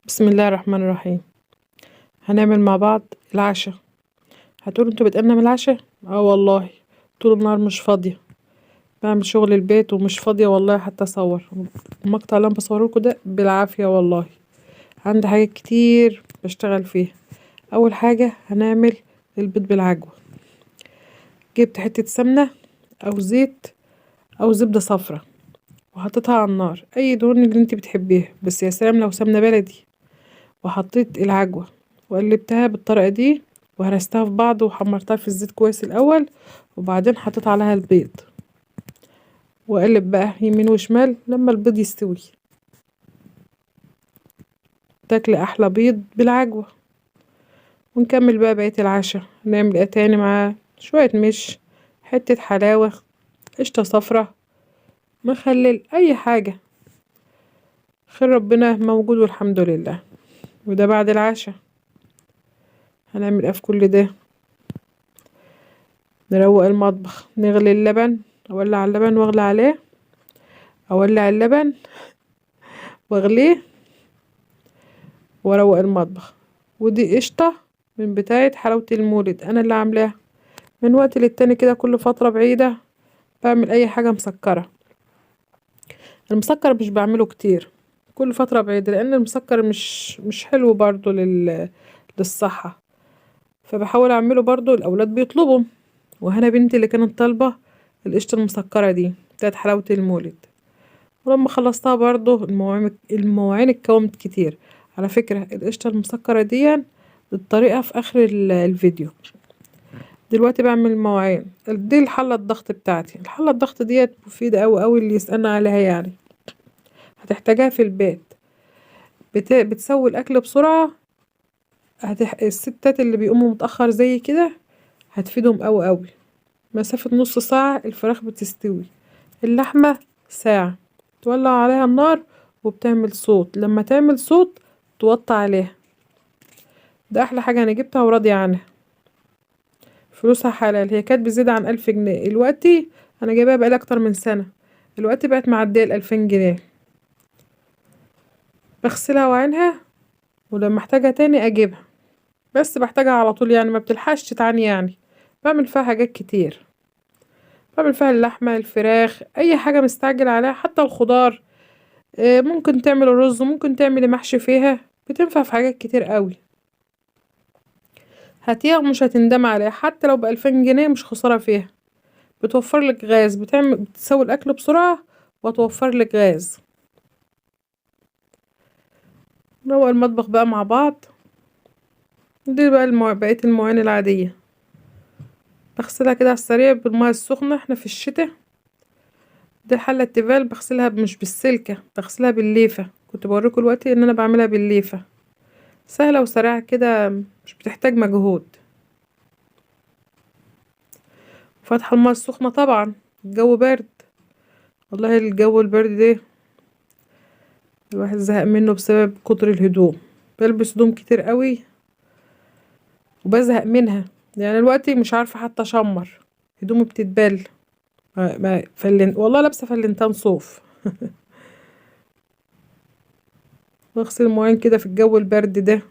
بسم الله الرحمن الرحيم. هنعمل مع بعض العشاء. هتقولوا انتوا بتقلنا من العشاء؟ اه والله، طول النهار مش فاضية، بعمل شغل البيت ومش فاضية والله حتى اصور. المقطع اللي انا بصورلكوا ده بالعافية والله، عندي حاجات كتير بشتغل فيها. اول حاجة هنعمل البيض بالعجوة. جبت حتة سمنة او زيت او زبدة صفرة وحطيتها على النار، اي دهون اللي انت بتحبيها، بس يا سلام لو سمنة بلدي. وحطيت العجوة وقلبتها بالطريقة دي وهرستها في بعض وحمرتها في الزيت كويس الأول، وبعدين حطيت عليها البيض وأقلب بقى يمين وشمال لما البيض يستوي. تاكلي أحلى بيض بالعجوة. ونكمل بقى بقية العشاء. نعمل ايه تاني معاه؟ شوية مش، حتة حلاوة، قشطة صفرة، مخلل، أي حاجة. خير ربنا موجود والحمد لله. وده بعد العشاء. هنعمل ايه في كل ده؟ نروق المطبخ، نغلي اللبن، اولع اللبن واغلي عليه، اولع اللبن واغليه واروق المطبخ. ودي قشطة من بتاعة حلاوة المولد، انا اللي عاملاها. من وقت للتاني كده كل فترة بعيدة بعمل اي حاجة مسكرة. المسكر مش بعمله كتير، كل فترة بعيدة، لان المسكر مش حلو برضو للصحة. فبحاول اعمله برضو، الاولاد بيطلبوا. وهنا بنتي اللي كانت طالبة القشطة المسكرة دي بتاعت حلاوة المولد. ولما خلصتها برضو المواعين اتكومت كتير. على فكرة القشطة المسكرة دي الطريقة في اخر الفيديو. دلوقتي بعمل المواعين دي. الحلة الضغط بتاعتي، الحلة الضغط ديت مفيدة اوي اوي اللي يسألنا عليها يعني. هتحتاجها في البيت. بتسوي الاكل بسرعة. الستات اللي بيقوموا متأخر زي كده هتفيدهم اوي اوي. مسافة نص ساعة الفراخ بتستوي، اللحمة ساعة. تولع عليها النار وبتعمل صوت، لما تعمل صوت توطي عليها. ده احلى حاجة انا جبتها وراضية عنها. فلوسها حلال، هي كانت بزيادة عن 1000 جنيه، دلوقتي انا جايباها بقالي اكتر من سنة، دلوقتي بقت معدية ال2000 جنيه. بغسلها وعينها، ولما احتاجها تاني اجيبها. بس بحتاجها على طول يعني، ما بتلحقش تتعاني يعني. بعمل فيها حاجات كتير، بعمل فيها اللحمة، الفراخ، اي حاجة مستعجل عليها، حتى الخضار. ممكن تعمل الرز، ممكن تعمل محشي فيها، بتنفع في حاجات كتير قوي. هاتيها مش هتندم عليها، حتى لو ب2000 جنيه مش خسارة فيها. بتوفر لك غاز، بتسوي الأكل بسرعة وتوفر لك غاز. نروق المطبخ بقى مع بعض. دي بقى بقية المواعين العادية بغسلها كده على السريع بالمية السخنة، احنا في الشتاء. دي الحلة التيفال بغسلها مش بالسلكة، بغسلها بالليفة. كنت بوريكم دلوقتي ان انا بعملها بالليفة، سهلة وسريعة كده، مش بتحتاج مجهود. فاتحة المية السخنة طبعا، الجو برد. والله الجو البرد ده الواحد زهق منه بسبب كتر الهدوم. بلبس هدوم كتير قوي وبزهق منها. يعني دلوقتي مش عارفة حتى اشمر، هدومي بتتبل. والله لابسة فلنتان صوف. بغسل المواعين كده في الجو البرد ده.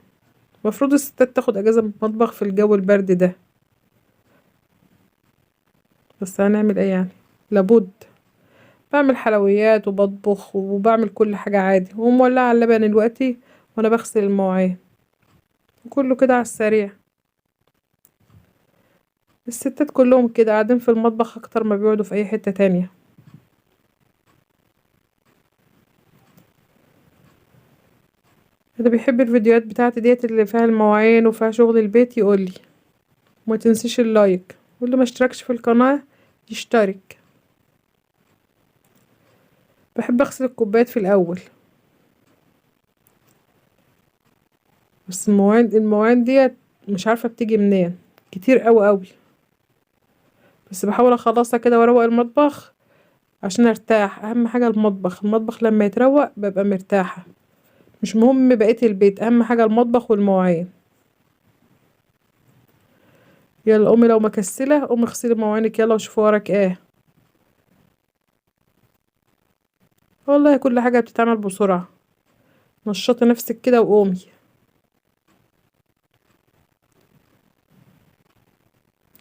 المفروض الستات تاخد اجازة من المطبخ في الجو البرد ده، بس هنعمل ايه يعني، لابد. بعمل حلويات وبطبخ وبعمل كل حاجة عادي، ومولعة اللبن دلوقتي وانا بغسل المواعين. كله كده على السريع. الستات كلهم كده قاعدين في المطبخ اكتر ما بيقعدوا في اي حتة تانية. اللي بيحب الفيديوهات بتاعتي ديت اللي فيها المواعين وفيها شغل البيت يقولي. وما تنسيش اللايك، واللي ما اشتركش في القناة يشترك. بحب اغسل الكوبايات في الاول، بس المواعين ديت مش عارفة بتيجي منين، كتير قوي. بس بحاول اخلصها كده واروق المطبخ عشان ارتاح. اهم حاجة المطبخ لما يتروق ببقى مرتاحة. مش مهم بقية البيت، اهم حاجة المطبخ والمواعين. يلا قومي لو مكسلة، قومي اغسلي مواعينك يلا وشوفي وراك ايه. والله كل حاجة بتتعمل بسرعة. نشطي نفسك كده وقومي.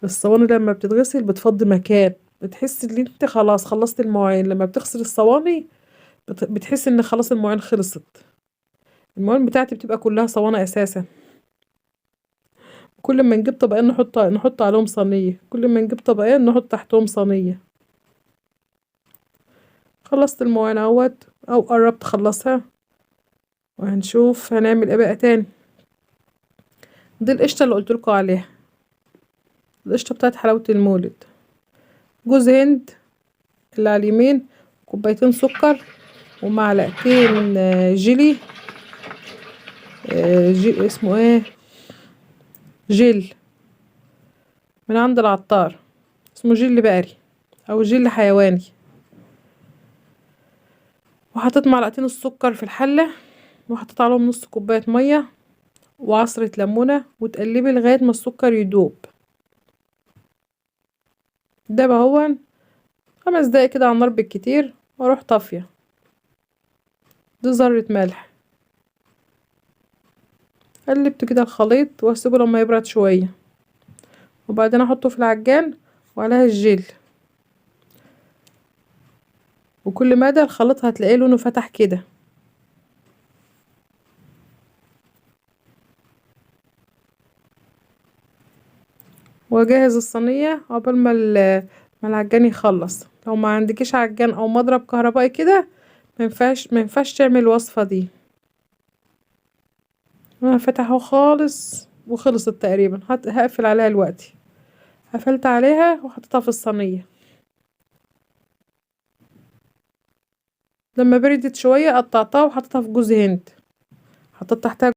الصواني لما بتتغسل بتفضي مكان، بتحسي ان انت خلاص خلصت المواعين. لما بتغسل الصواني بتحسي ان خلاص المواعين خلصت. المواعين بتاعتي بتبقى كلها صواني اساسا. كل ما نجيب طبقين نحط عليهم صينية، كل ما نجيب طبقين نحط تحتهم صينية. خلصت المواعين اهوت او قربت اخلصها، وهنشوف هنعمل ايه بقى تاني. دي القشطة اللي قلتلكوا عليها، القشطة بتاعت حلاوة المولد. جوز هند اللي على اليمين، كوبايتين سكر، ومعلقتين جيلي، اسمه ايه، جيل من عند العطار، اسمه جيل بقري او جيل حيواني. وحطيت معلقتين السكر في الحلة، وحطيت عليهم نص كوباية مية وعصرة ليمونة، وتقلبي لغاية ما السكر يدوب. ده بقى هو 5 دقايق كده على النار بالكتير، واروح طافية. دي ذرة ملح. قلبت كده الخليط واسيبه لما يبرد شوية، وبعدين احطه في العجان وعليها الجيل. وكل مدى الخليط هتلاقيه لونه فتح كده. واجهز الصينية عقبال ما العجان يخلص. لو ما عندكيش عجان او مضرب كهربائي كده، ما ينفعش تعمل الوصفة دي. انا فتحه خالص وخلصت تقريبا. هقفل عليها دلوقتي. قفلت عليها وحطيتها في الصينية. لما بردت شوية قطعتها وحطيتها في جوز هند، حطيت تحتها